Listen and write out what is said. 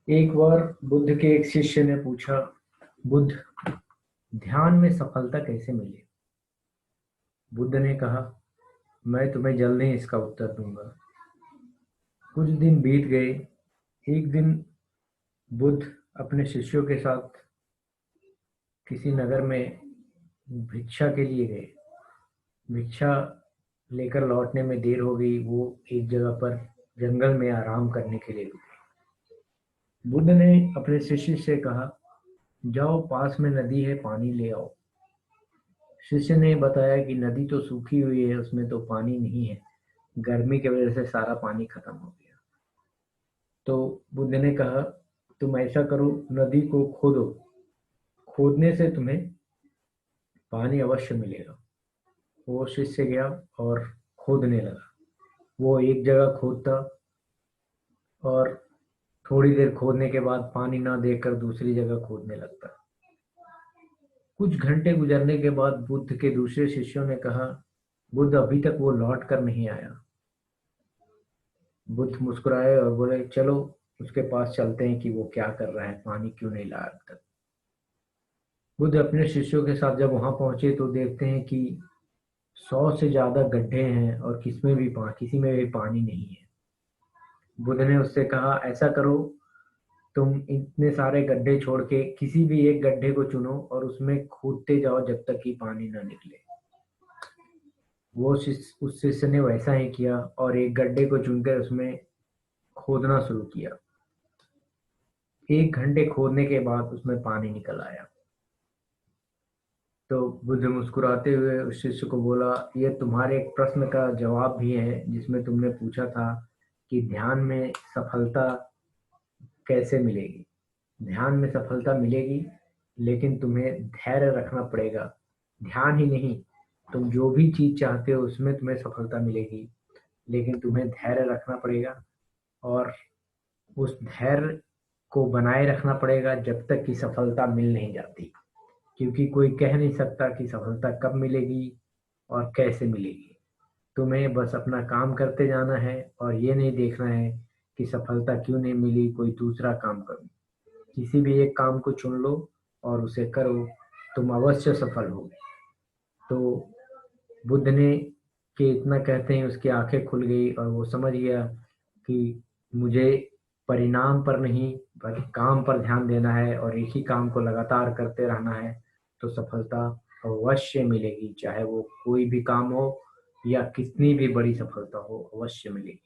एक बार बुद्ध के एक शिष्य ने पूछा, बुद्ध, ध्यान में सफलता कैसे मिले? बुद्ध ने कहा, मैं तुम्हें जल्द ही इसका उत्तर दूंगा। कुछ दिन बीत गए। एक दिन बुद्ध अपने शिष्यों के साथ किसी नगर में भिक्षा के लिए गए। भिक्षा लेकर लौटने में देर हो गई। वो एक जगह पर जंगल में आराम करने के लिए रुके। बुद्ध ने अपने शिष्य से कहा, जाओ, पास में नदी है, पानी ले आओ। शिष्य ने बताया कि नदी तो सूखी हुई है, उसमें तो पानी नहीं है। गर्मी की वजह से सारा पानी खत्म हो गया। तो बुद्ध ने कहा, तुम ऐसा करो, नदी को खोदो। खोदने से तुम्हें पानी अवश्य मिलेगा। वो शिष्य गया और खोदने लगा। वो एक जगह खोदता और थोड़ी देर खोदने के बाद पानी ना देखकर दूसरी जगह खोदने लगता। कुछ घंटे गुजरने के बाद बुद्ध के दूसरे शिष्यों ने कहा, बुद्ध, अभी तक वो लौट कर नहीं आया। बुद्ध मुस्कुराए और बोले, चलो उसके पास चलते हैं कि वो क्या कर रहा है, पानी क्यों नहीं लाया अब तक। बुद्ध अपने शिष्यों के साथ जब वहां पहुंचे तो देखते हैं कि 100 से ज्यादा गड्ढे हैं और किसी में भी पानी नहीं है। बुद्ध ने उससे कहा, ऐसा करो, तुम इतने सारे गड्ढे छोड़ के किसी भी एक गड्ढे को चुनो और उसमें खोदते जाओ जब तक कि पानी ना निकले। उस शिष्य ने वैसा ही किया और एक गड्ढे को चुनकर उसमें खोदना शुरू किया। 1 घंटे खोदने के बाद उसमें पानी निकल आया। तो बुद्ध मुस्कुराते हुए उस शिष्य को बोला, यह तुम्हारे एक प्रश्न का जवाब भी है जिसमें तुमने पूछा था कि ध्यान में सफलता कैसे मिलेगी। ध्यान में सफलता मिलेगी, लेकिन तुम्हें धैर्य रखना पड़ेगा। ध्यान ही नहीं, तुम जो भी चीज चाहते हो उसमें तुम्हें सफलता मिलेगी, लेकिन तुम्हें धैर्य रखना पड़ेगा। और उस धैर्य को बनाए रखना पड़ेगा जब तक कि सफलता मिल नहीं जाती, क्योंकि कोई कह नहीं सकता कि सफलता कब मिलेगी और कैसे मिलेगी। तुम्हें बस अपना काम करते जाना है और ये नहीं देखना है कि सफलता क्यों नहीं मिली, कोई दूसरा काम करो। किसी भी एक काम को चुन लो और उसे करो, तुम अवश्य सफल होगे। तो बुद्ध ने के इतना कहते ही उसकी आंखें खुल गई और वो समझ गया कि मुझे परिणाम पर नहीं बल्कि काम पर ध्यान देना है और एक ही काम को लगातार करते रहना है, तो सफलता अवश्य मिलेगी। चाहे वो कोई भी काम हो या कितनी भी बड़ी सफलता हो, अवश्य मिलेगी।